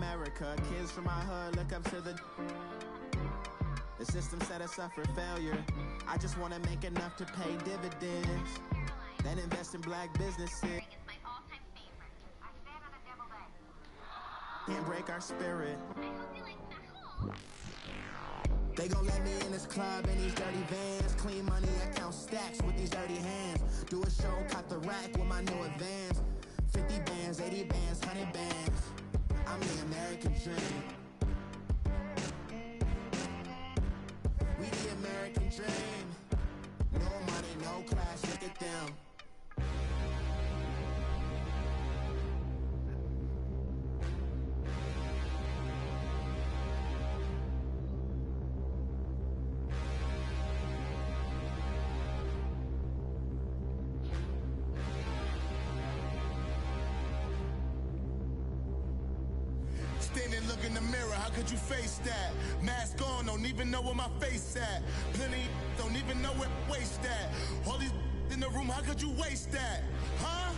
America. Kids from my hood look up to the system set us up for failure. I just want to make enough to pay dividends, then invest in black businesses. It's my all-time favorite. I stand on a deviled egg. Can't break our spirit. I hope you like that. They gon' let me in this club in these dirty vans. Clean money, I count stacks with these dirty hands. Do a show, cut the rack with my new advance. 50 bands, 80 bands, 100 bands. I'm the American dream. We the American dream. No money, no class, look at them. Standing, look in the mirror, how could you face that? Mask on, don't even know where my face at. Plenty, don't even know where waste at. All these in the room, how could you waste that? Huh?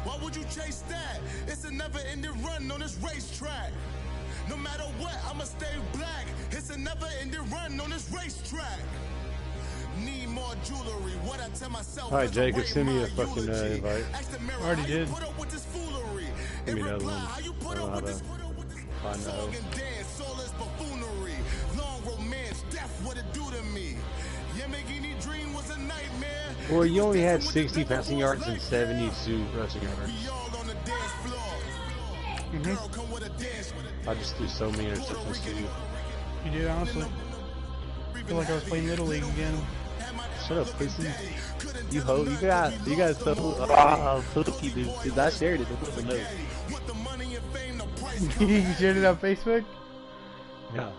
Why would you chase that? It's a never-ending run on this racetrack. No matter what, I'ma stay black. It's a never-ending run on this racetrack. Need more jewelry. What I tell myself. Alright, Jacob, send me a fucking invite. Already did. Give me another one. I don't know how to find that. Well, you only had 60 passing yards and 72 rushing yards. I just threw so many interceptions to you. You did, honestly. I feel like I was playing Little League again. Shut up, pussy. You ho, you got so pookie, dude. Cause I shared it. It wasn't You shared it on Facebook? Yeah.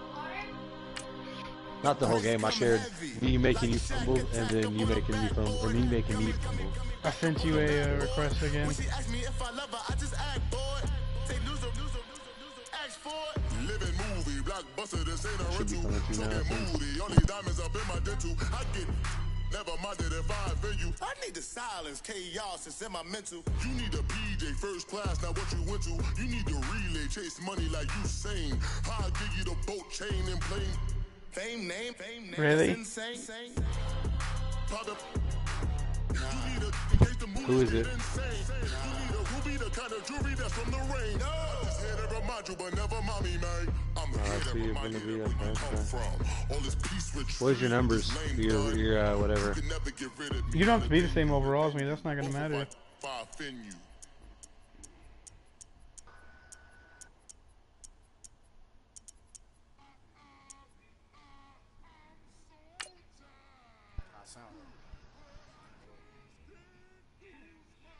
Not the whole game. I shared me making you fumble and then you making me fumble, or me making me fumble. I sent you a request again. Should be coming to you now, I think. Never minded if I offend you. I need the silence, chaos is in my mental. You need a PJ first class, not what you went to. You need the relay, chase money like you sane. I'll give you the boat chain and plane. Fame name, really? Insane. Who is it? Where's your numbers? Your whatever. You don't have to be the same overall as me. That's not gonna matter.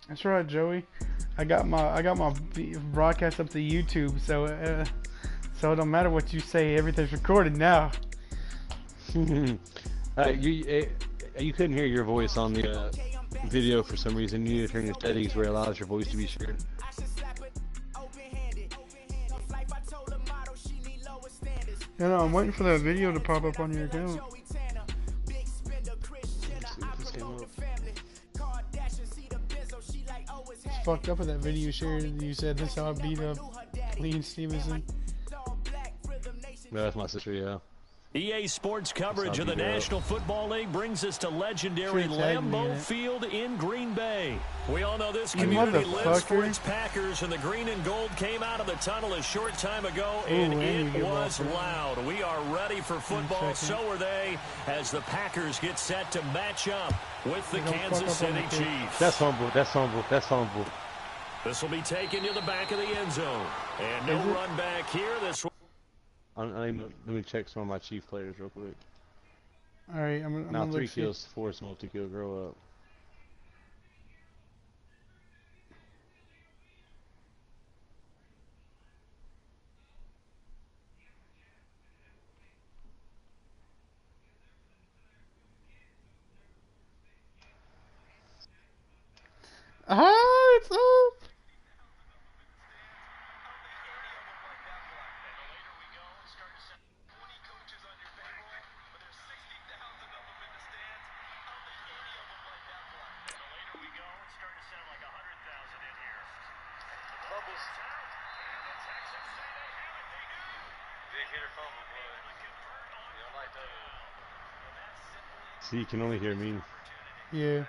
That's right, Joey. I got my broadcast up to YouTube, so it don't matter what you say. Everything's recorded now. You couldn't hear your voice on the video for some reason. You need to turn your settings where it allows your voice to be shared. No, I'm waiting for that video to pop up on your account. It's fucked up with that video you shared and you said this how I beat up Lean Stevenson. No, that's my sister, yeah. EA Sports coverage of the National Football League brings us to legendary Lambeau Field in Green Bay. We all know this community lives for its Packers, and the green and gold came out of the tunnel a short time ago, and it was loud. We are ready for football, so are they, as the Packers get set to match up with the Kansas City Chiefs. That's humble, that's humble, that's humble. This will be taken to the back of the end zone, and no run back here. This will... Let me check some of my Chief players real quick. Alright, I'm now 3 kills, 4 multi-kill, grow up. It's up! See, you can only hear me. Yeah.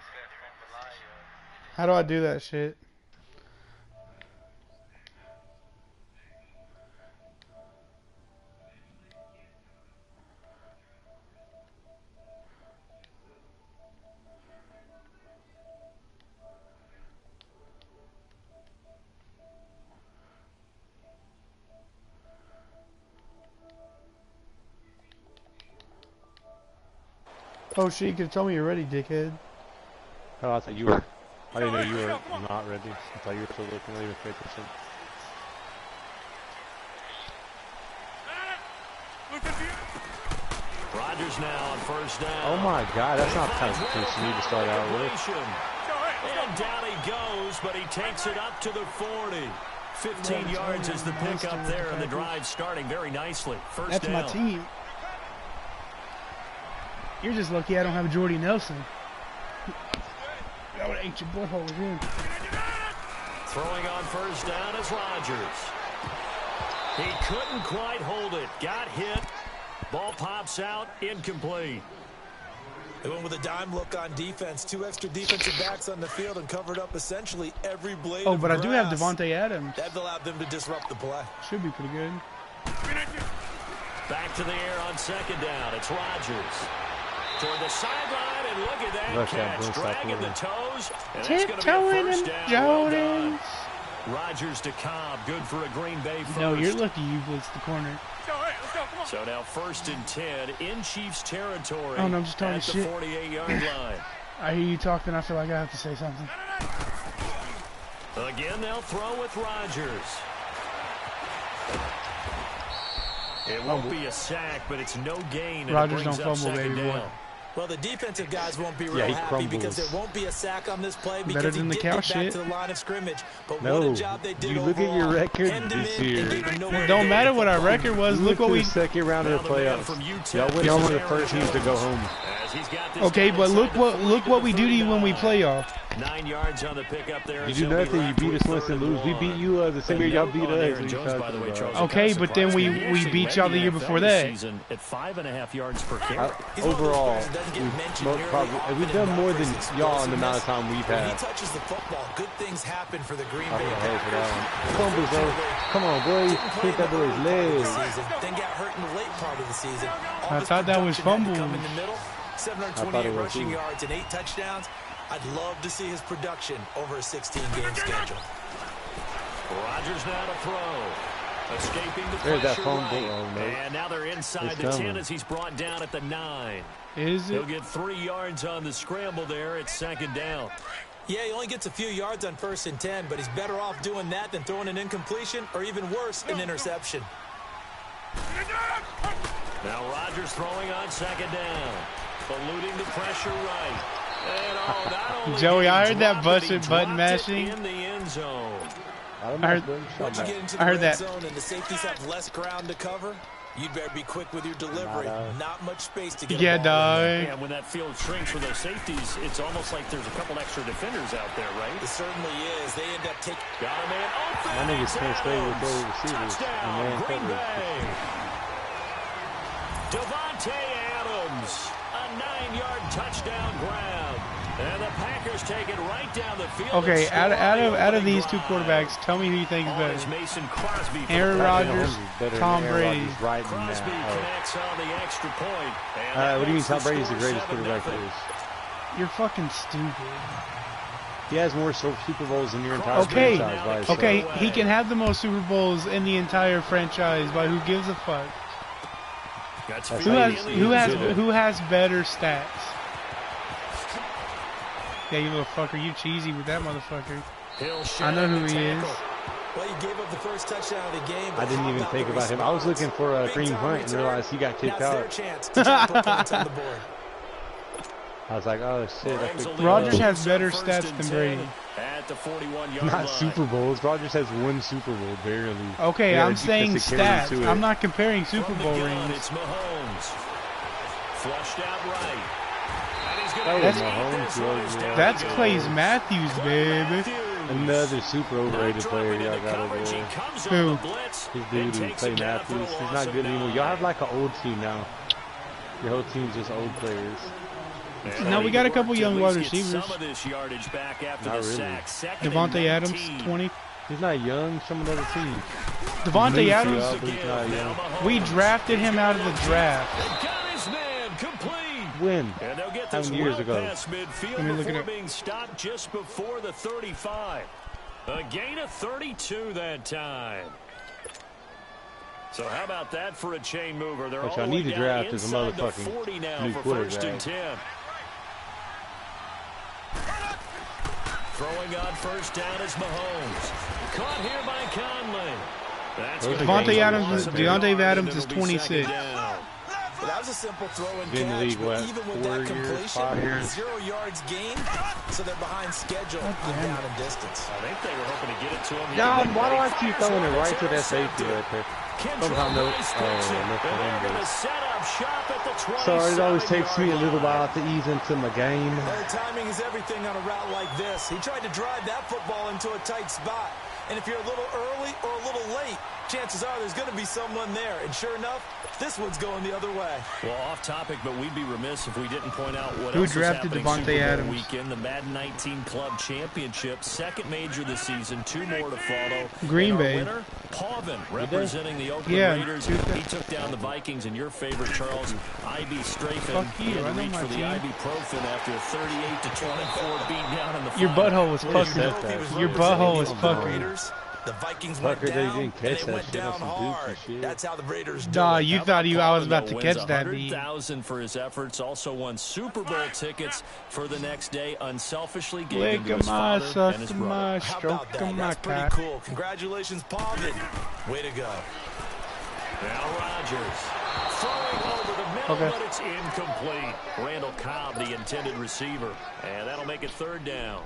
How do I do that shit? Oh shit, you could've told me you're ready, dickhead. Oh, I thought you were. I didn't know you were not ready. I thought you were still looking at even pay attention. Rodgers now on first down. Oh my god, that's not the kind of defense you need to start out with. And down he goes, but he takes it up to the 40. 15 yards is the pickup there, and the drive starting very nicely. First down. That's my team. You're just lucky I don't have Jordy Nelson. That would ate your butthole again. Throwing on first down is Rodgers. He couldn't quite hold it. Got hit. Ball pops out. Incomplete. They went with a dime look on defense. 2 extra defensive backs on the field and covered up essentially every blade Oh, but of I do have Devontae Adams. That allowed them to disrupt the play. Should be pretty good. Back to the air on second down. It's Rodgers. Toward the sideline, and look at that catch. Dragging the toes. And that's going to be a first down. Jordan. Rodgers to Cobb. Good for a Green Bay first. No, you're lucky you blitzed the corner. So now 1st and 10 in Chiefs territory. Oh, no, I'm just talking at the shit. 48-yard line. I hear you talking. I feel like I have to say something. Again, they'll throw with Rodgers. It won't be a sack, but it's no gain. And Rodgers it don't brings fumble, up second baby boy. down. Well, the defensive guys won't be real happy because there won't be a sack on this play because he did get back to the line of scrimmage. But what a job they did you overall. look at your record this year. It don't matter what our record was. Look what we. Second round of the playoffs. Y'all went one of the first teams to go home. Okay, but look what we do to you when we play y'all. 9 yards on the pickup there. You do nothing. You beat us once and lose. We beat you the same year y'all beat us. Okay, but then we beat y'all the year before that. At 5.5 yards per carry. Overall, we've done more than y'all in the amount of time we've had. When he touches the football, good things happen for the Green Bay. Fumble, bro. Come on, boy. Hit that boy's leg. Then got hurt in the late part of the season. I thought that was fumble. 728 rushing yards and 8 touchdowns. I'd love to see his production over a 16-game schedule. Rodgers now to throw. Escaping the There's that pressure fumble. and now they're inside the 10 as he's brought down at the 9. Is it? He'll get 3 yards on the scramble there. It's second down. Yeah, he only gets a few yards on 1st and 10, but he's better off doing that than throwing an incompletion or even worse, an interception. Now Rodgers throwing on second down. Eluding the pressure right. And not only Joey, I heard that button mashing. In the end zone. Once you get into the red that. zone and the safeties have less ground to cover, you'd better be quick with your delivery. Not much space to get Yeah, the ball dog. Yeah, when that field shrinks for those safeties, it's almost like there's a couple extra defenders out there, right? It certainly is. They end up taking... Got a man open. My niggas can't stay with those receivers. Touchdown, Green Bay. Devontae Adams, a 9-yard touchdown grab. And the Packers take it right down the field. Okay, out of these two quarterbacks, tell me who you think is better. Mason Crosby. Aaron Rodgers, Tom Brady. Right Crosby now. connects on the extra point. What do you mean Tom Brady's the greatest quarterback there is? You're fucking stupid. He has more Super Bowls than your entire franchise. By himself. Okay, he can have the most Super Bowls in the entire franchise, but who gives a fuck? Who has better stats? Yeah, you little fucker, you cheesy with that motherfucker. I know who he is. Well, he gave up the first touchdown of the game. I didn't even think about him. I was looking for a Green Hunt and realized he got kicked out. I was like, oh shit. Rodgers has better stats than Brady. At the 41-yard Not line. Super Bowls. Rodgers has one Super Bowl, barely. Okay, I'm saying stats. I'm not comparing Super Bowl rings. It's Mahomes. Flushed out right. That's Clay's Matthews, baby. Another super overrated player y'all got over there. Who? His dude who played Matthews. He's not good anymore. Y'all have like an old team now. Your whole team's just old players. No, we got a couple young wide receivers. Not really. Devontae Adams, 20. He's not young. Some of the other team. Devontae Adams, he's not young. we drafted him out of the draft. When? How many years ago? Let me look it up. Being stopped just before the 35. A gain of 32 that time. So how about that for a chain mover? They're What all y'all the way need to down draft is a inside the motherfucking 40 now new for quarterback. first and 10. Throwing on first down is Mahomes. Caught here by Conley. That's Devontae Adams is 26. But that was a simple throw and Been in the catch, league, but what, even with 4 that years, completion, 5 years? 0 yards gained, so they're behind schedule on down in distance. I think they were hoping to get it to him. John, why do I keep throwing it right to that safety right there? Somehow no. Sorry, it always takes me a little while to ease into my game. Well, timing is everything on a route like this. He tried to drive that football into a tight spot. And if you're a little early or a little late, chances are there's going to be someone there. And sure enough, this one's going the other way. Well, off topic, but we'd be remiss if we didn't point out what Who else drafted is happening Devontae Super Bowl Adams? weekend, the Madden 19 Club Championship, second major of the season, 2 more to follow. Green and our Bay. winner, Pauvin, representing the Oakland Raiders. He took down the Vikings, and your favorite, Charles, IB Strafen. Fuck you, I know reached my for the team. ibuprofen after a 38-24 beatdown in the Your final. butthole was puckering. Your butthole was puckering. The Vikings went down, and they went down hard. That's how the Raiders do Nah, it. you thought I was about to catch that beat. $100,000 for his efforts. Also won Super Bowl tickets for the next day. Unselfishly gave them to his father and his brother. How about that? That's pretty cool. Congratulations, Pauvin. Way to go. Now Rodgers throwing over the middle, but it's incomplete. Randall Cobb, the intended receiver, and that'll make it 3rd down.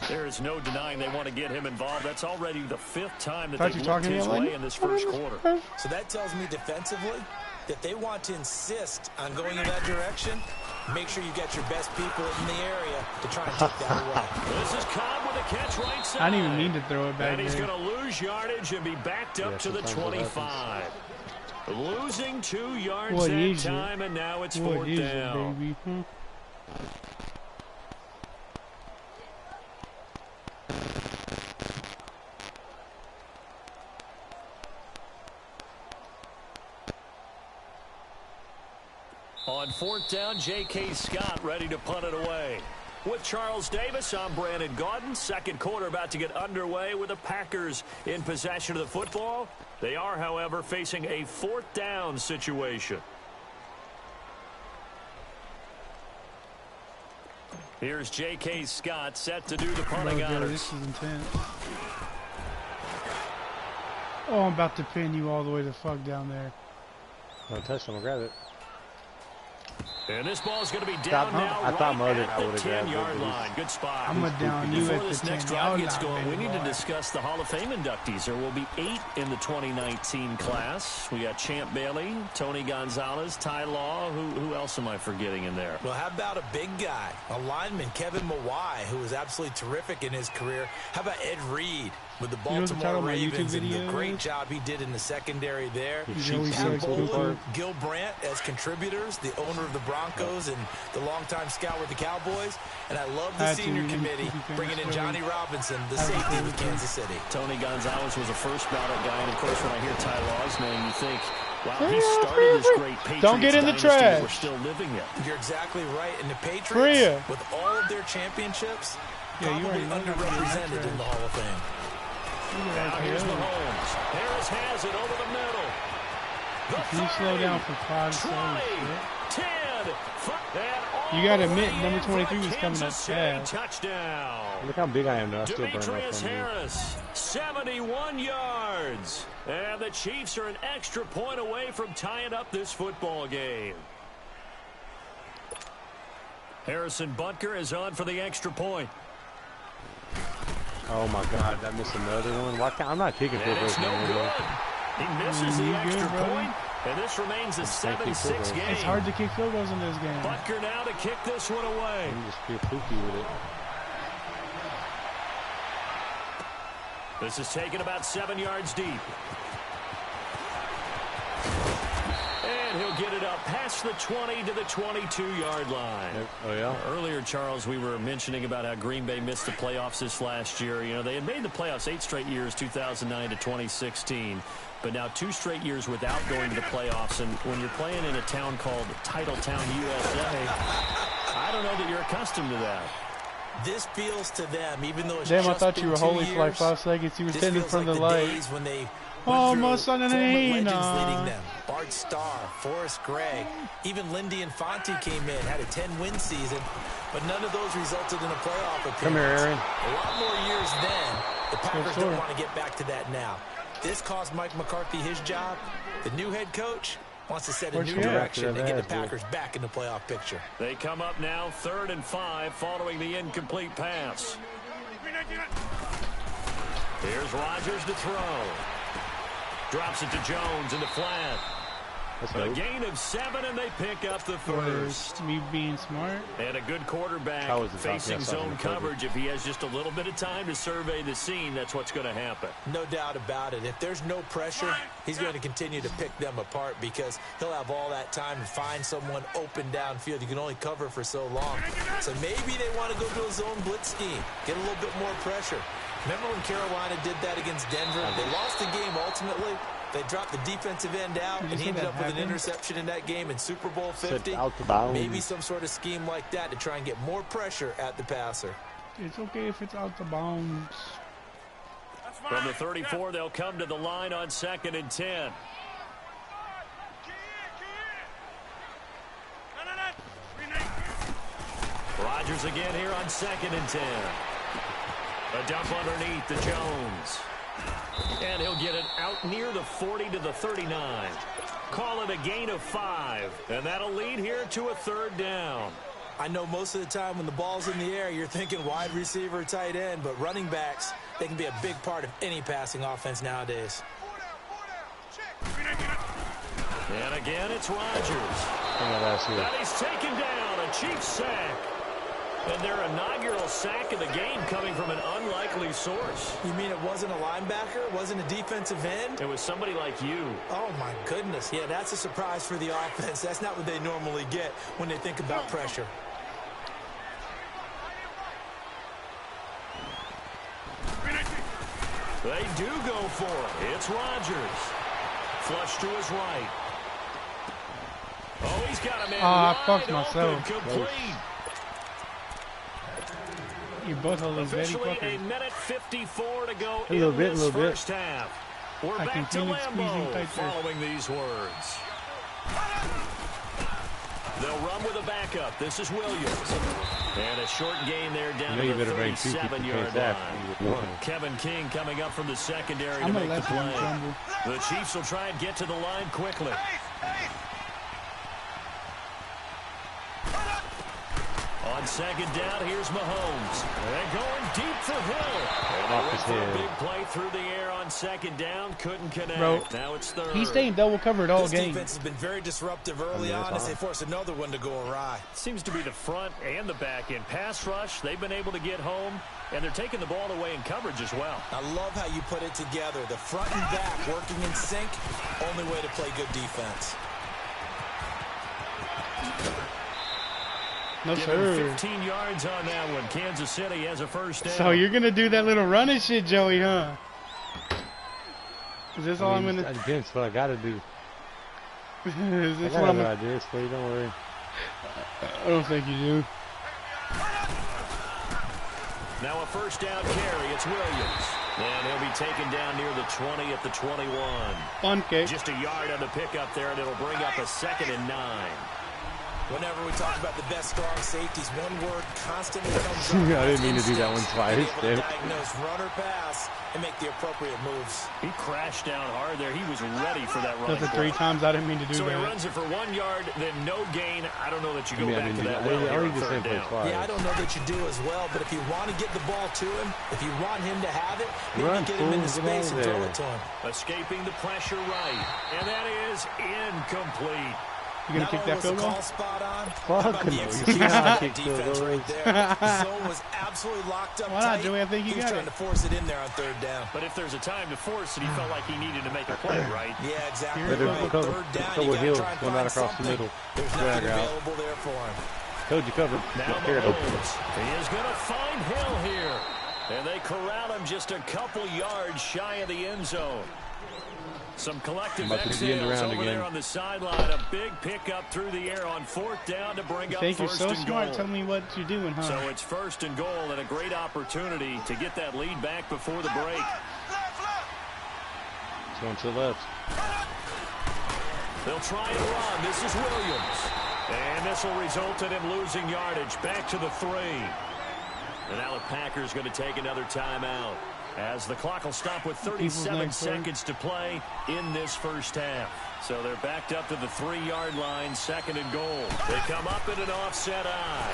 There is no denying they want to get him involved. That's already the 5th time that they've looked his way in this first quarter. So that tells me defensively that they want to insist on going in that direction. Make sure you get your best people in the area to try and take that away. This is Cobb with a catch right side. I didn't even mean to throw it back And he's there. going to lose yardage and be backed up to the 25. Losing 2 yards that time, and now it's 4th down. Baby? On 4th down, J.K. Scott ready to punt it away. With Charles Davis, I'm Brandon Gaudin. Second quarter about to get underway with the Packers in possession of the football. They are, however, facing a 4th down situation. Here's J.K. Scott set to do the punting honors. This is intense. Oh, I'm about to pin you all the way the fuck down there. Don't touch him, I'll grab it. And this ball is going to be down now. I thought right I would at the have 10-yard line. Good spot. I'm going to down you Before at the this next 10-yard drive gets line, going, we need boy. to discuss the Hall of Fame inductees. There will be 8 in the 2019 class. We got Champ Bailey, Tony Gonzalez, Ty Law. Who else am I forgetting in there? Well, how about a big guy, a lineman, Kevin Mawai, who was absolutely terrific in his career. How about Ed Reed with the Baltimore Ravens and the great job he did in the secondary there. Pat Bowlen, Gil Brandt as contributors, the owner of the Broncos and the longtime scout with the Cowboys. And I love the senior committee bringing in Johnny Robinson, the safety with Kansas City. Tony Gonzalez was a first ballot guy, and of course when I hear Ty Law's name, you think, wow, he started this great Patriots Don't get in the dynasty that trash. we're still living it. You're exactly right. And the Patriots, with all of their championships, probably underrepresented in the Hall of Fame. Now here's Mahomes. Harris has it over the middle. Can you slow down for 5 seconds? 10. You got to admit, number 23 was coming up fast. Touchdown. Look how big I am now. I still burn up Demetrius from Harris, 71 yards. And the Chiefs are an extra point away from tying up this football game. Harrison Butker is on for the extra point. Oh my God, I missed another one. Why can't I'm not kicking field goals no anymore. He misses the extra point, and this remains a 7-6 game. It's hard to kick field goals in this game. Butker now to kick this one away. I'm just feel fluky with it. This is taken about 7 yards deep. And he'll get it up past the 20 to the 22-yard line. Oh, yeah? Earlier, Charles, we were mentioning about how Green Bay missed the playoffs this last year. You know, they had made the playoffs 8 straight years, 2009 to 2016. But now 2 straight years without going to the playoffs. And when you're playing in a town called Titletown, USA, I don't know that you're accustomed to that. This feels to them, even though it's Damn, I just thought you were holy for like 5 seconds. You were standing from the light. When they oh, my son and legends leading them. Bart Starr, Forrest Gregg, even Lindy Infante came in, had a 10-win season, but none of those resulted in a playoff appearance. Come here, Aaron. A lot more years then. The Packers don't want to get back to that now. This cost Mike McCarthy his job. The new head coach wants to set a new direction and get the Packers back in the playoff picture. They come up now 3rd and 5 following the incomplete pass. Here's Rodgers to throw. Drops it to Jones in the flat. A gain of 7, and they pick up the first. Me being smart. And a good quarterback facing zone coverage. If he has just a little bit of time to survey the scene, that's what's going to happen. No doubt about it. If there's no pressure, he's going to continue to pick them apart because he'll have all that time to find someone open downfield. You can only cover for so long. So maybe they want to go to a zone blitz scheme, get a little bit more pressure. Remember when Carolina did that against Denver? They lost the game ultimately. They dropped the defensive end out, and he ended up with an interception in that game in Super Bowl 50. Maybe some sort of scheme like that to try and get more pressure at the passer. It's okay if it's out the bounds. From the 34, they'll come to the line on 2nd and 10. Rodgers again here on 2nd and 10. A dump underneath to Jones. And he'll get it out near the 40 to the 39. Call it a gain of 5. And that'll lead here to a 3rd down. I know most of the time when the ball's in the air, you're thinking wide receiver, tight end. But running backs, they can be a big part of any passing offense nowadays. And again, it's Rodgers. And he's taken down. A Chiefs sack. And their inaugural sack of the game coming from an unlikely source. You mean it wasn't a linebacker? It wasn't a defensive end? It was somebody like you. Oh, my goodness. Yeah, that's a surprise for the offense. That's not what they normally get when they think about pressure. They do go for it. It's Rodgers. Flush to his right. Oh, he's got a man I fucked myself. Complete. You both are officially a minute 54 to go in this first half. We're back to Lambeau following these words. They'll run with a backup. This is Williams. And a short gain there down to the 37-yard line. Kevin King coming up from the secondary to make the play. The Chiefs will try and get to the line quickly. On 2nd down, here's Mahomes. They're going deep for Hill. And they went for a big play through the air on 2nd down. Couldn't connect. Bro, now it's 3rd. He's staying double covered all game. This defense has been very disruptive early on as they force another one to go awry. Seems to be the front and the back end. Pass rush, they've been able to get home, and they're taking the ball away in coverage as well. I love how you put it together. The front and back working in sync. Only way to play good defense. No, sir. 15 yards on that one. Kansas City has a first down. So you're going to do that little running shit, Joey, huh? Is this all I'm going to... That's what I got to do. Is this what I'm going to do? Don't worry. I don't think you do. Now a first down carry. It's Williams. And he'll be taken down near the 20 at the 21. Fun kick. Just a yard on the pickup there, and it'll bring up a 2nd and 9. Whenever we talk about the best strong safeties, one word constantly comes up. I didn't mean to do that one twice. Diagnose run or pass and make the appropriate moves. He crashed down hard there. He was ready for that run. Does it 3 times. I didn't mean to do that. So he runs it for 1 yard, then no gain. I don't know that you go back to that well here on 3rd down. Yeah, I don't know that you do as well, but if you want to get the ball to him, if you want him to have it, maybe get him into space and throw it to him. Escaping the pressure right, and that is incomplete. You gonna kick that field goal? Fuck no. You see how I kicked field goals? The zone was absolutely locked up. Why not, Joey? I think you got it. He was trying to force it in there on third down. But if there's a time to force it, he felt like he needed to make a play, right? Yeah, exactly. But there's a couple hills going out across the middle. There's nothing available there for him. Told you covered. Now Mahomes, he is going to find Hill here. And they corral him just a couple yards shy of the end zone. Some collective exhales over there on the sideline. A big pickup through the air on fourth down to bring up first and goal. You're so smart. Tell me what you're doing, huh? So it's first and goal and a great opportunity to get that lead back before the break. It's going to the left. They'll try and run. This is Williams. And this will result in him losing yardage. Back to the 3. And now the Packers going to take another timeout, as the clock will stop with 37 seconds to play in this first half. So they're backed up to the 3-yard line, second and goal. They come up in an offset eye.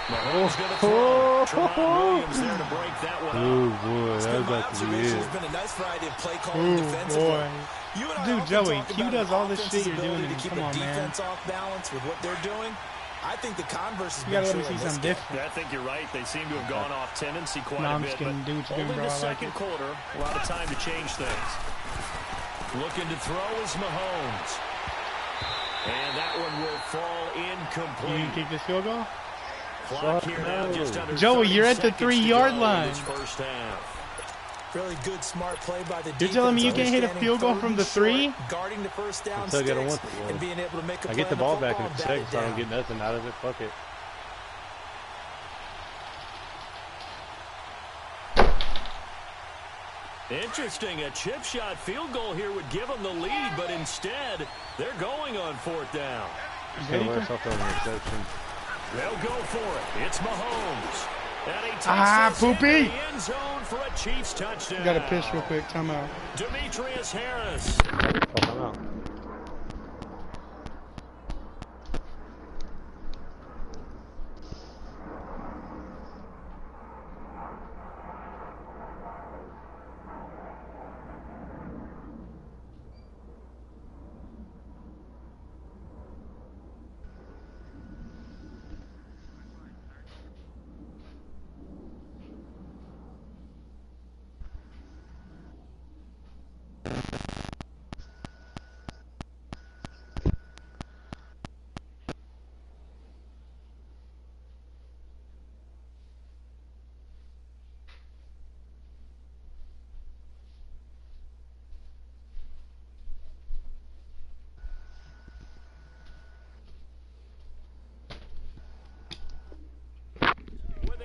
Mahomes going to throw. Tremont Williams there to break that one up. Oh, boy, that was about to be it. There's been a nice variety of play calling defensively. Dude, Joey, Q does all this shit you're doing. Come on, man. Defense off balance with what they're doing. I think the converse has been true. You gotta let me see something different. Yeah, I think you're right. They seem to have gone off tendency quite a bit. I'm just kidding. Do what you're doing, bro. Only the second quarter. A lot of time to change things. Looking to throw is Mahomes. And that one will fall incomplete. You can kick this field goal? Clock here now just under Joey, you're at the 3-yard line. First half. Really good, smart play by the defense. You're telling me you can't hit a field goal from the 3? Guarding the first down sticks and being able to make a play. I get the ball back in a second, so I don't get nothing out of it. Fuck it. Interesting. A chip shot field goal here would give them the lead, but instead, they're going on fourth down. They'll go for it. It's Mahomes. Poopy! End zone for a Chiefs touchdown. You gotta piss real quick. Time out. Demetrius Harris. Time out.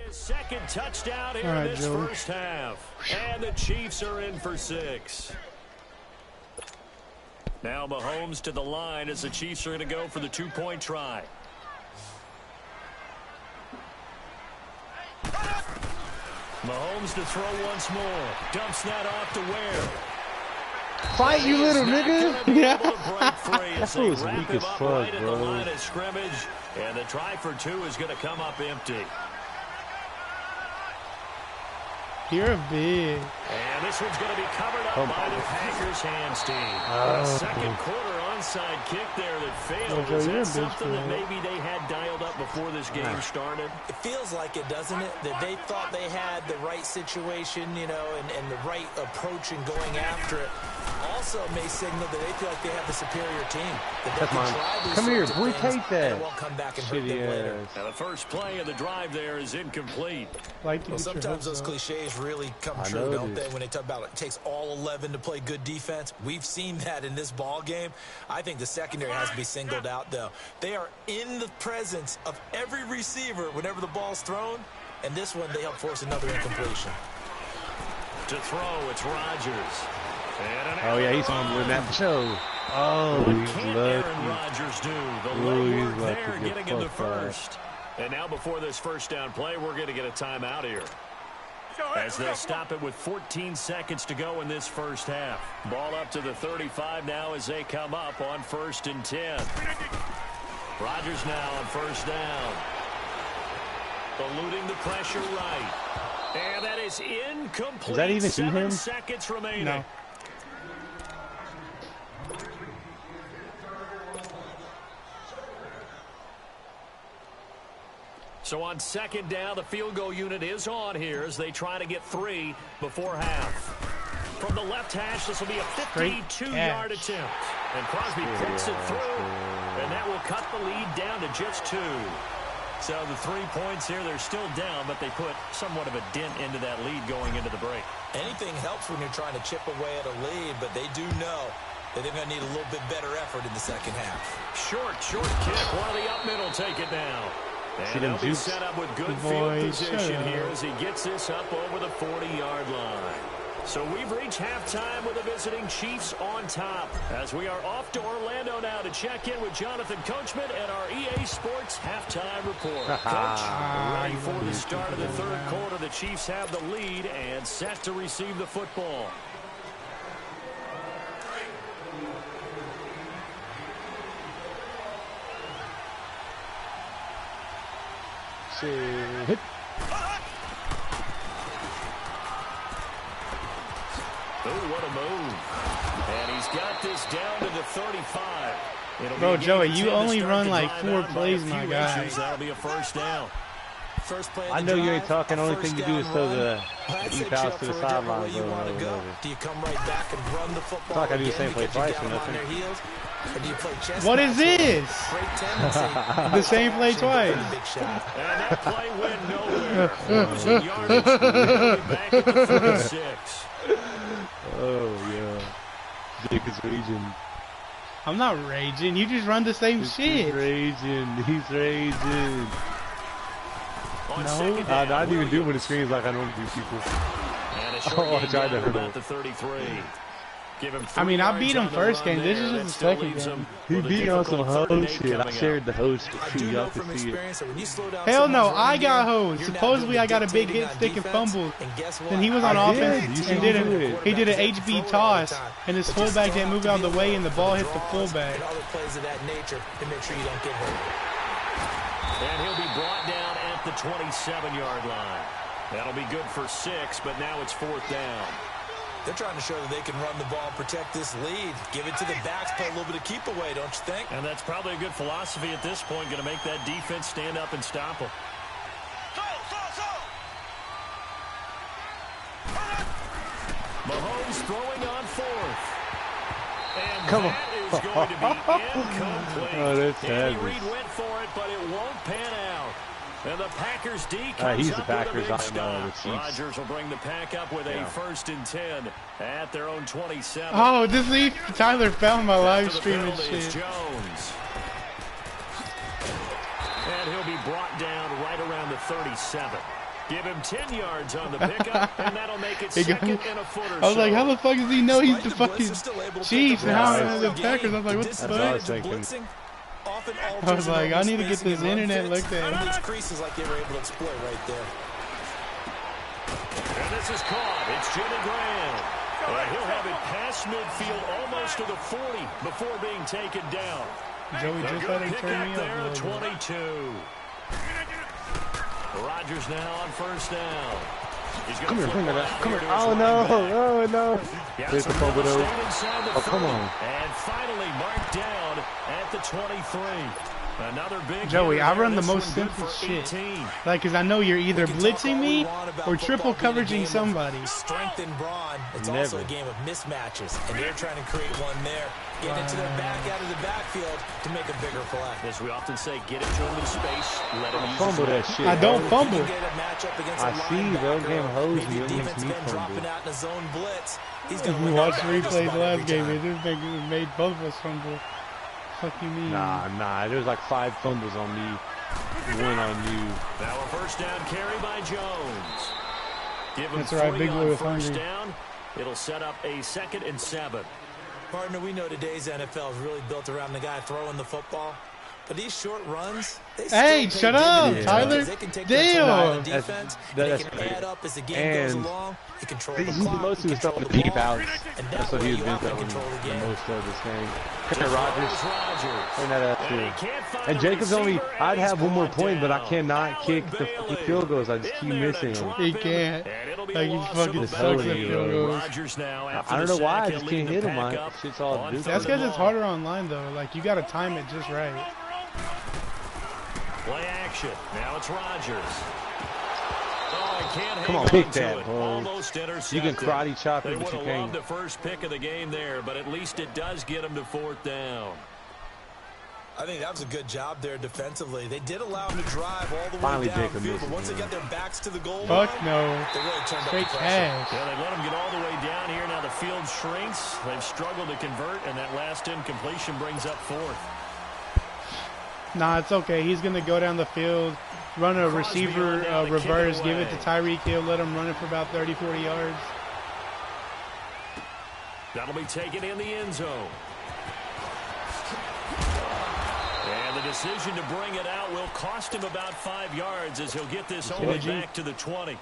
Second touchdown here in this first half. And the Chiefs are in for 6. Now Mahomes to the line as the Chiefs are going to go for the 2-point try. Mahomes to throw once more. Dumps that off to Ware. Fight, you little nigga. Yeah. That was weak as fuck, bro. Line of scrimmage, and the try for 2 is going to come up empty. You're big. And this one's going to be covered up by the Packers hands team. Second quarter onside kick there that failed. Is that something that maybe they had dialed up before this game started? It feels like it, doesn't it? That they thought they had the right situation, you know, and the right approach in going after it. Also may signal that they feel like they have the superior team. That's mine. Come here, boy, take that. It won't come back and hurt them later. Now the first play of the drive there is incomplete. Well, sometimes those cliches really come true, don't they? When they talk about it takes all 11 to play good defense. We've seen that in this ball game. I think the secondary has to be singled out, though. They are in the presence of every receiver whenever the ball's thrown, and this one they help force another incompletion. To throw, it's Rodgers. Oh, yeah, he's on with that show. Oh, what can Aaron Rodgers do? The legwork there, getting him to first. And now before this first down play, we're going to get a timeout here, as they'll stop it with 14 seconds to go in this first half. Ball up to the 35 now as they come up on 1st and 10. Rodgers now on first down. Eluding the pressure right. And that is incomplete. Is that even 7 seconds remaining. No. So on second down, the field goal unit is on here as they try to get 3 before half. From the left hash, this will be a 52-yard attempt. And Crosby picks it through, and that will cut the lead down to just 2. So the 3 points here, they're still down, but they put somewhat of a dent into that lead going into the break. Anything helps when you're trying to chip away at a lead, but they do know that they're going to need a little bit better effort in the second half. Short kick. While the up middle take it now. And they'll be set up with good field position here as he gets this up over the 40-yard line. So we've reached halftime with the visiting Chiefs on top. As we are off to Orlando now to check in with Jonathan Coachman and our EA Sports halftime report. Coach, ready for the start of the third quarter. The Chiefs have the lead and set to receive the football. Hit. Oh, what a move. And he's got this down to the 35. Bro, Joey, you only run like 4 plays, my guy. That'll be a first down. First play I know you ain't talking. Only thing you do is throw the deep pass to the sideline. Do you come right back and run the football? It's like I do the same play twice or nothing. Or do you play chess? What is this? The same play twice. And that play went nowhere. Losing yardage back at the 46. Oh, yeah. Dick is raging. I'm not raging. You just run the same shit. He's raging. He's raging. No. I didn't even do it when the screen's like I normally do people. I tried to hurt him. The 33. I mean, I beat him first game. This is just the second game. He beat me on some hose shit. I shared the hose too. Y'all can see it. Hell no, I got hosed. Supposedly I got a big hit stick and fumbled. And he was on offense and he did an HB toss, and his fullback didn't move out of the way, and the ball hit the fullback. And other plays of that nature to make sure you don't get hurt. And he'll be brought down at the 27-yard line. That'll be good for 6, but now it's 4th down. They're trying to show that they can run the ball, protect this lead, give it to the backs, play a little bit of keep away, don't you think? And that's probably a good philosophy at this point, going to make that defense stand up and stop them. Mahomes throwing on 4th. And that is going to be incomplete. Oh, that's Andy Reid went for it, but it won't pan out. And the Packers D comes he's the up Packers. with a big I stop. know. Rodgers will bring the pack up with a 1st and 10 at their own 27. Oh, Tyler found my live stream and shit. Jones. And he'll be brought down right around the 37. Give him 10 yards on the pickup, and that'll make it 2nd and a foot or so. I was like, how the fuck does he know he's the fucking Chiefs and how the Packers? I was like, what the fuck? I was like, I need to get this internet looked at. These creases like they were able to exploit right there. And this is caught. It's Jimmy Graham. And he'll have it past midfield almost to the 40 before being taken down. Joey just had to turn me there up. at 22. Rodgers now on 1st down. Come here, come here. Oh, no. Oh, no. There's the fumble, though. Oh, come on. And finally marked down at the 23. Another big Joey, I run the most simple shit. Like, because I know you're either blitzing me or triple coveraging somebody. Strength and brawn. It's also a game of mismatches. And they're trying to create one there. Get into their back out of the backfield to make a bigger play. As we often say, get into him in space. Let him use fumble that shit. I don't fumble. I see, bro. Game hose. You makes me fumble. Out in a zone blitz. If you watched replays last game, it just made both of us fumble. Fuck you mean? Nah. There's like 5 fumbles on me. 1 on you. Now a 1st down carry by Jones. Give him That's right, Big Blue is hungry. Down. It'll set up a 2nd and 7. Partner, we know today's NFL is really built around the guy throwing the football. But these short runs, hey, shut up, Tyler. Damn. That's add up as the game goes along. He controls the clock. Mostly was throwing the deep outs. That's what he was been throwing most of this game. Come here, Rodgers. Turn that up too. And Jacob's only, I'd have 1 more point, but I cannot kick the fucking field goals. I just keep missing them. He can't. Like, he fucking sucks at field goals. I don't know why I just can't hit him. My shit's all That's because it's harder online, though. Like, you got to time it just right. Play action. Now it's Rodgers. Oh, he can't Come on, hang pick that, bro. Almost You can karate chop They it, but would you have can't. loved the first pick of the game there, but at least it does get them to 4th down. I think that was a good job there defensively. They did allow him to drive all the Finally, way Jacob downfield, misses, but once they man. got their backs to the goal Fuck line, no. they really turned up Straight the pressure. cash. Yeah, they let them get all the way down here. Now the field shrinks. They've struggled to convert, and that last incompletion brings up 4th. Nah, it's okay. He's going to go down the field, run a receiver reverse, give it to Tyreek Hill, let him run it for about 30, 40 yards. That'll be taken in the end zone. And the decision to bring it out will cost him about 5 yards as he'll get this only back to the 20.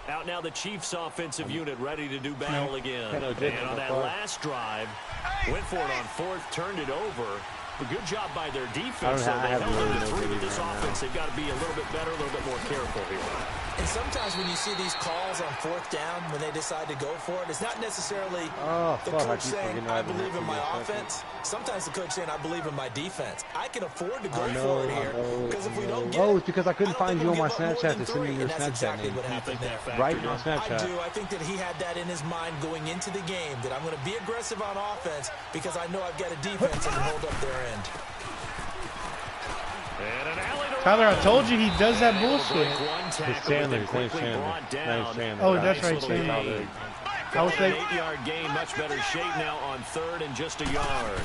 Out now the Chiefs offensive unit ready to do battle again. And on that last drive, went for it on 4th, turned it over. A good job by their defense. They held them to 3 with this offense. They've got to be a little bit better, a little bit more careful here. And sometimes when you see these calls on 4th down, when they decide to go for it, it's not necessarily the coach saying, I believe in my offense. Sometimes the coach saying, I believe in my defense. I can afford to go for it here, because if we don't get it's because I couldn't find you on my Snapchat to send me your Snapchat exactly name. what happened there. Right on Snapchat. I do. I think that he had that in his mind going into the game, that I'm going to be aggressive on offense because I know I've got a defense that can hold up their end. Tyler, I told you he does that bullshit. It's Chandler. His name's Chandler. Oh, that's right, Chandler. I was like, 8-yard gain, much better shape now on 3rd and just a yard.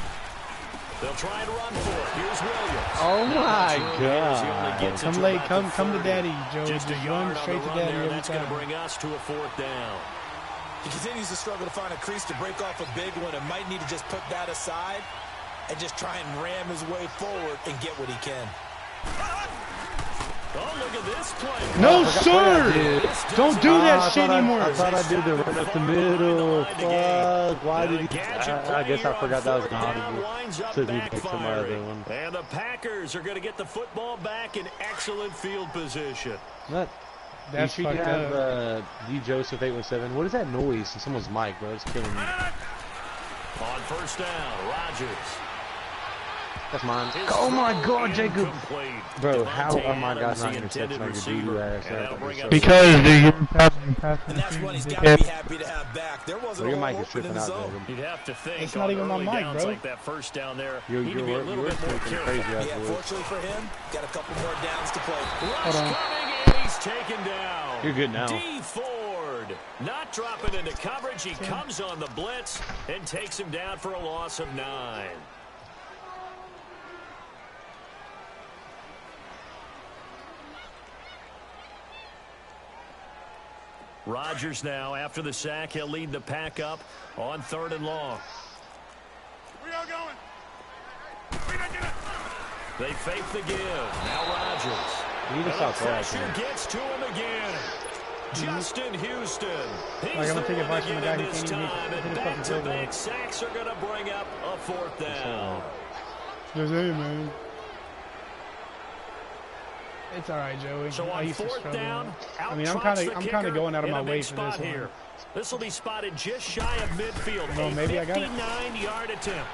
They'll try and run for it. Here's Williams. Oh my God! Come late, come to daddy, Joe. Just a run yard straight to on the run daddy there. every That's going time. to bring us to a 4th down. He continues to struggle to find a crease to break off a big one and might need to just put that aside and just try and ram his way forward and get what he can. Oh, look at this play. No, sir! Don't do that shit anymore. I thought I did the run up the middle. Fuck. Why did he? I guess I forgot that was an audible. Took me back to my other one. And the Packers are going to get the football back in excellent field position. What? That's you should fucked have up. D Joseph 817. What is that noise in someone's mic, bro? It's killing me. On 1st down, Rodgers. That's mine. Oh my God, Jacob! Bro, how are my guys not intercepting on your doo-doo ass? Because they're passing. And that's what he's got to be happy to have back. There wasn't your a lot mic is open in tripping the out, zone. Jacob. You'd have to think. It's not even my mic, bro. Like that 1st down there. You're Need to be a little bit more tripping careful. crazy out Yeah, there. fortunately for him, got a couple more downs to play. Hold on. Coming in, he's taken down. You're good now. D Ford not dropping into coverage. He comes on the blitz and takes him down for a loss of 9. Rodgers now, after the sack, he'll lead the pack up on 3rd and long. We are going. They fake the give. Now Rodgers. You need to stop Pressure talking. gets to him again. Justin Houston. He's I'm gonna the take one advice from a again guy who this can't even time, hit and a fucking field goal. back-to-back sacks are going to bring up a 4th down. There's it, man. It's all right, Joey. So I on used to 4th struggle. down, I mean, I'm kind of going out of my way for this one. here. This will be spotted just shy of midfield. Well, maybe I got it. 59-yard attempt.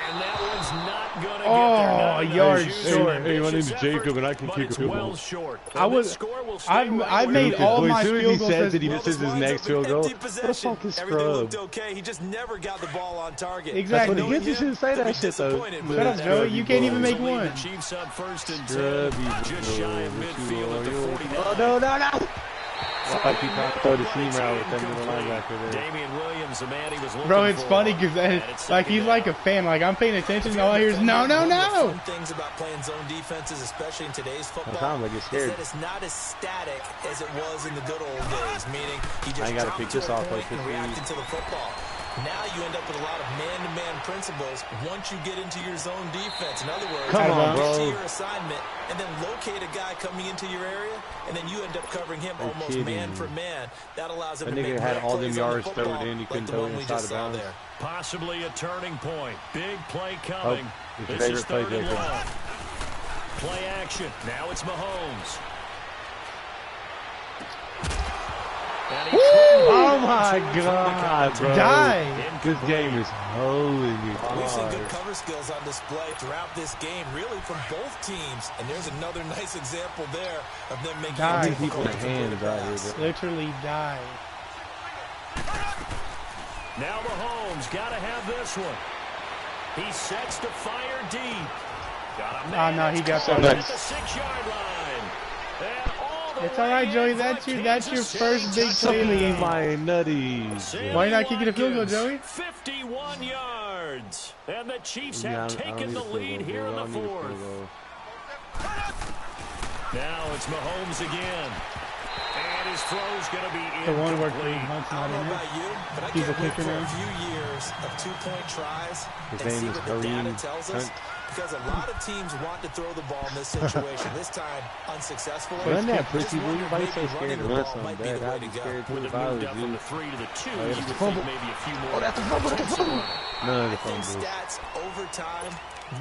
And that one's not going to get there. Oh, a yard Houston, short. Hey, my name's ambitious Jacob, effort, and I can but kick a it's field well goal. short. I And was- this score will stay I've right made where all it is. my As soon as field he goals says as- that he misses his next field goal, what the fuck is Everything looked scrub? okay. He just never got the ball on target. Exactly. That's what he gets. You shouldn't say that shit, though. Shut up, Joey. You can't even make one. The Chiefs up 1st and 10, Scrubby, just shy of bro. midfield at the 49. Oh, no. I keep trying to throw the seam route with that middle linebacker there. Damian Williams, the man he was looking Bro, it's for. funny because like he's like a fan. Like I'm paying attention, and all I hear is no. One of the fun things about playing zone defenses, especially in today's football, Sometimes I get is scared. that it's not as static as it was in the good old days. Meaning he just I ain't gotta dropped pick to this a off point like and 15 reacted to the football. Now you end up with a lot of man-to-man principles once you get into your zone defense. In other words, Come on, you get to bro. your assignment and then locate a guy coming into your area, and then you end up covering him You're almost kidding man me. for man. That allows him That to nigga make had great all them plays on the yards thrown football, in, he couldn't like the throw one we inside just of saw bounds. there. Possibly a turning point. Big play coming. It's your This is favorite 3rd play, and Jacob. long. Play action. Now it's Mahomes. Oh my God, bro. Die. This game is holy. We've seen good cover skills on display throughout this game, really from both teams. And there's another nice example there of them making Die. People in hands out here. Literally die. Now Mahomes got to have this one. He sets to fire deep. Oh no, he got that. At the 6-yard line. And all the It's all right, Joey. That's your first big play in the game. My nutties. Why not kicking a field goal, Joey? 51 yards. And the Chiefs have taken the lead here in the fourth. Now it's Mahomes again. And his throw's going to be incomplete. The one where Hunt's I not don't know in about it. you, but I He's a can't wait kicker for a now. few years of 2-point tries His and see name is what the data Kareem tells us. Hunt. Because a lot of teams want to throw the ball in this situation. This time, unsuccessfully. Wasn't that Just pretty blue? wonder Why you if so maybe scared running to the run ball something might be bad? the way I'd to be go. scared too With if it I was moved up from you. the 3 to the 2, Oh, you that's would the think fumble. maybe a few more. Oh, that's the fumble. That's the fumble. None of the I think fumbles. stats over time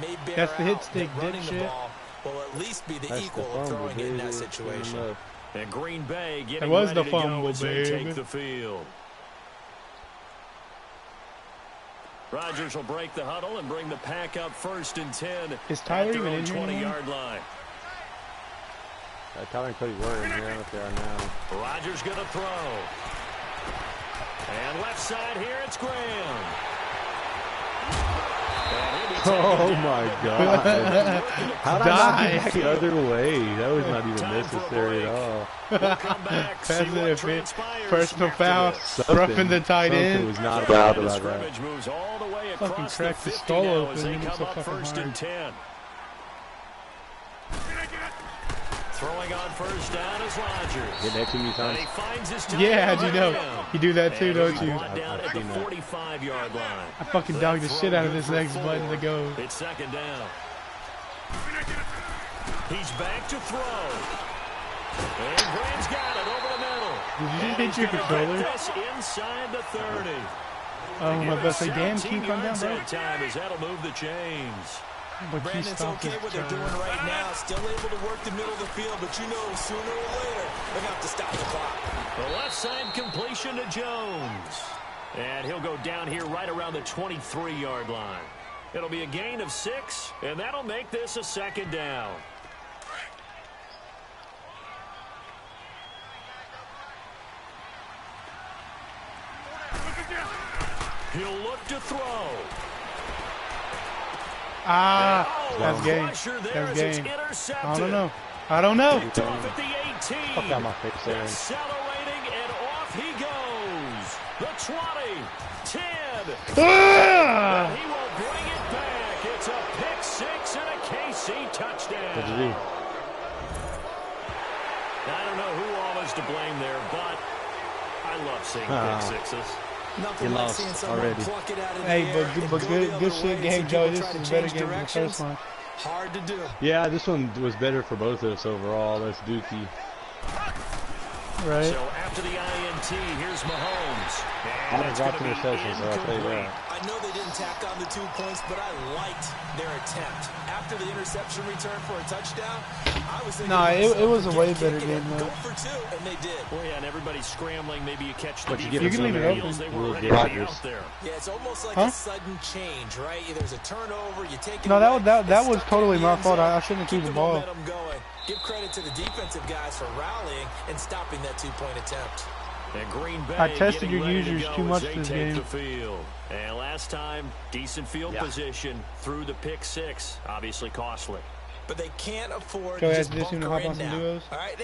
may bear That's the hit out stick, that running the dipshit. ball will at least be the That's the equal of fumble, throwing it in that baby. situation. And Green Bay getting That was ready the to go fumble, as they baby. take the field. Rodgers will break the huddle and bring the pack up 1st and 10. Is Tyler at their even own in here 20-yard line. Tyler and Cody were in here if they are now. Rodgers going to throw. And left side here, it's Graham. Oh my God. How did I not get back the other way? That was not even necessary at all. We'll come back, see what transpires Personal after foul. this. Roughing the tight Something end. was not allowed about that. Scrimmage moves all the way Fucking across the cracked the 50 skull now open, as they and it's come so up fucking 1st and 10. Throwing on 1st down is Rodgers. Get next to me, And Tom. he finds his time. Yeah, how'd you know? You do that too, And don't he's you? brought down at the seen that. 45-yard line. I fucking dogged the shit out of this next button to go. It's 2nd down. He's back to throw. And Graham's got it over the middle. Did you And just hit your he's gonna controller? get this inside the 30. Oh, my best say, damn, 17 keep on down, yards bro. that time as that'll move the chains. But you Brandon's stopped okay this what they're doing drive. right now. Still able to work the middle of the field, but you know sooner or later they're going to have to stop the clock. The left side completion to Jones. And he'll go down here right around the 23-yard line. It'll be a gain of 6, and that'll make this a 2nd down. He'll look to throw. Ah, Oh, that's a game. pressure there That's as it's game. intercepted. I don't know. I don't know. Picked off at the 18. Fuck out my face, Aaron. Accelerating, and off he goes. The 20, 10. Ah! And he will bring it back. It's a pick 6 and a KC touchdown. What'd you do? I don't know who all is to blame there, but I love seeing pick sixes. Nothing You like lost seeing someone already. pluck it out of the Hey, air and but go the good other shit way and game, see Joey. people This try is to a better change game than the directions. first one. Hard to do. Yeah, this one was better for both of us overall. That's Dookie. Right. So after the INT, here's Mahomes. I And done it's dropped going to be interceptions, so I'll tell you incomplete. that. I know they didn't tack on the 2 points, but I liked their attempt. After the interception return for a touchdown, I was thinking Nah, to myself, it was a way kick better it, game, go though. for 2, and they did. Well, yeah, and everybody's scrambling. Maybe you catch the But you defense give You can on leave their it heels. open. They were We'll ready get to be Rodgers. out there. Yeah, it's almost like Huh? a sudden change, right? There's a turnover, you take it No, away, that it's was stuck totally in the my end fault. zone. I shouldn't have Keep threw the the ball. momentum going. Give credit to the defensive guys for rallying and stopping that 2-point attempt. And Green Bay I tested getting your ready to users go too as much they this take game. the field. And last time, decent field position through the pick 6. Obviously costly. But they can't afford Joey, to has just this bunker to hop in on some now. duos? All right,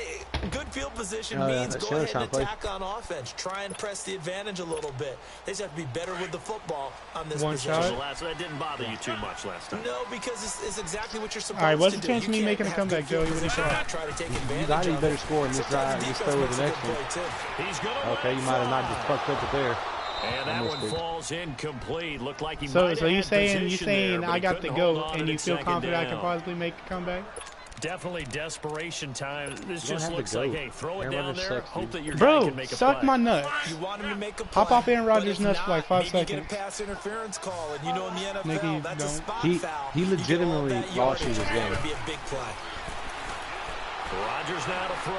good field position Oh, yeah, means that go shows ahead and how play. attack on offense. Try and press the advantage a little bit. They just have to be better with the football on this One possession. shot. That didn't bother you too much last time. No, because it's exactly what you're supposed All right, what's to the do. chance of me You making a can't have comeback, good field Joey? What do you position got? and Try to take advantage thought he of better it. score in this Sometimes drive. the Just defense throw with makes the a next good one. play, too. He's going to Okay, you might have not just fucked up it there. And that Almost one did. falls incomplete. Looked like he So might you have saying position there, but I he got the couldn't hold GOAT on and it you in feel second confident I can down. possibly make a comeback? Definitely desperation time. This You don't just have to looks go. like, hey, throw it Aaron down Rodgers there, sucks, hope dude. that your guy Bro, can make a suck play. my nuts. You want him to make a play. Hop off Aaron but Rodgers' if nuts for not, like 5 maybe seconds. You get a pass interference call, and you know in the NFL, Nicky, that's a don't. spot He foul. he You get all legitimately that lost you yardage, this that game. would be a big play. Rodgers now to throw.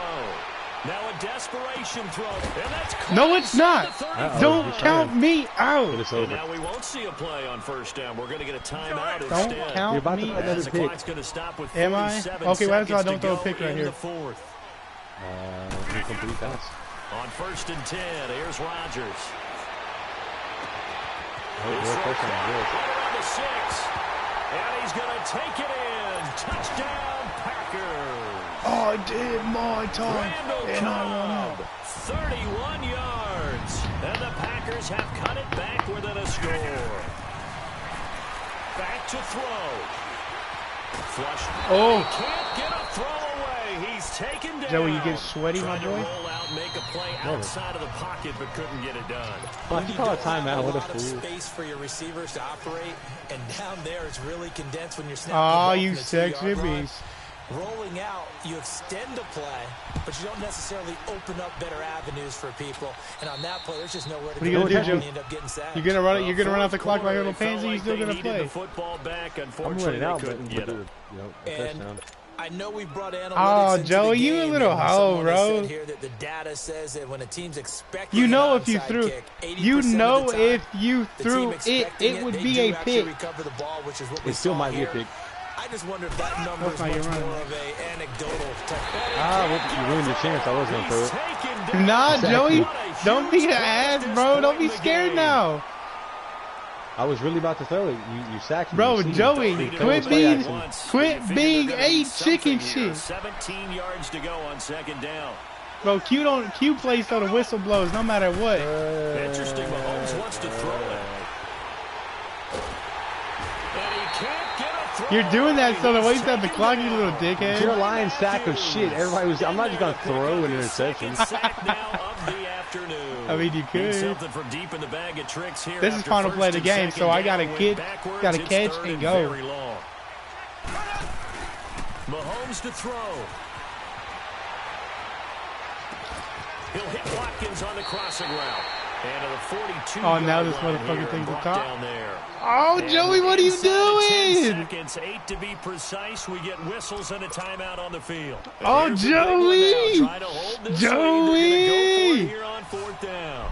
Now a desperation throw. And that's no, it's not. Don't count me out. And now we won't see a play on first down. We're going to get a timeout instead. Don't count me out. The clock's going to stop with Am I? Okay, well, that's why I don't throw a pick right here. Incomplete pass. On 1st and 10, here's Rodgers. Good. Around the 6. And he's going to take it in. Touchdown, Packers. I did my time. And I won out. 31 yards. And the Packers have cut it back within a score. Back to throw. Flush. Oh. He can't get a throw away. He's taken down. Joey, you get sweaty, my boy? Roll out, make a play outside of the pocket, but couldn't get it done. Why you call a timeout? What a fool. Space for your receivers to operate, and down there it's really condensed when you're snapping. Oh, you sexy beast. Rolling out, you extend the play, but you don't necessarily open up better avenues for people. And on that play, there's just nowhere to go. What are you gonna do, You end up getting sacked. You're gonna run it. You're gonna run out the clock like a little pansy. You're still gonna play. Football back. I'm running out, but and I know we brought analytics. Oh, Joey, you a little hoe, bro. Here that the data says that when a team's expecting you know an if you onside threw, kick, you know of the time, if you threw it would be a pick. Recover the ball, which is what we It still saw might be here. a pick. I just wonder if that number is much more of a anecdotal type. You ruined your chance. I was gonna throw it. Nah, Joey, don't be an ass, bro. Don't be scared now. I was really about to throw it. You sacked me. Bro, Joey, quit being a chicken shit. 17 yards to go on 2nd down. Bro, Q plays so the whistle blows no matter what. Interesting. Mahomes wants to throw it. And he can't get a throw. You're doing that so the waste out the clock, you little dickhead. You're a lying sack of shit. Everybody was. I'm not just gonna throw an interception. I mean, you could. Something from deep in the bag of tricks here. This is final play of the game, so I gotta catch and go. Mahomes to throw. He'll hit Watkins on the crossing route. And at the 42. Oh, now this motherfucker thing's the top. Down there. Oh, And Joey, what are you doing? 10 seconds, 8 to be precise. We get whistles and a timeout on the field. Oh, Joey! Joey! Here on 4th down.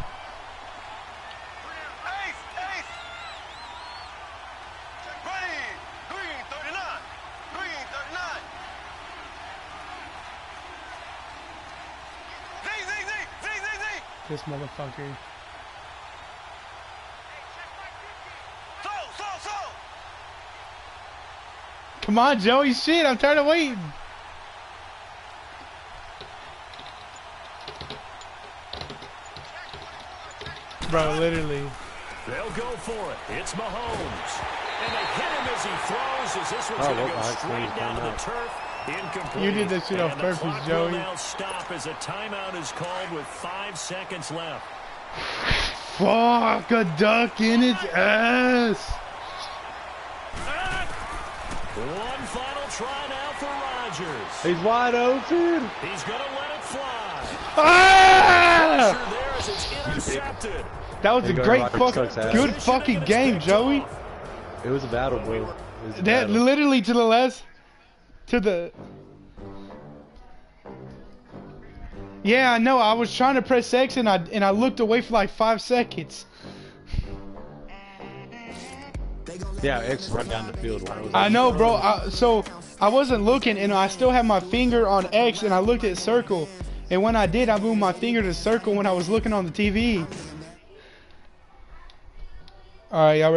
This motherfucker. Come on, Joey, shit, I'm tired of waiting. Bro, literally. They'll go for it. It's Mahomes. And they hit him as he throws, as this one's going to go straight down to the turf. Incomplete. You did that shit on purpose, Joey. Will now stop as a timeout is called with 5 seconds left. Fuck, a duck in its ass. One final try now for Rodgers. He's wide open. He's going to let it fly. Ah! There as it's intercepted. That was a great good fucking game, Joey. It was a battle, bro. That literally to the left, to the. Yeah, I know. I was trying to press X and I looked away for like 5 seconds. Yeah, X run down the field. I know, bro. So I wasn't looking, and I still had my finger on X, and I looked at circle. And when I did, I moved my finger to circle when I was looking on the TV. All right, y'all ready?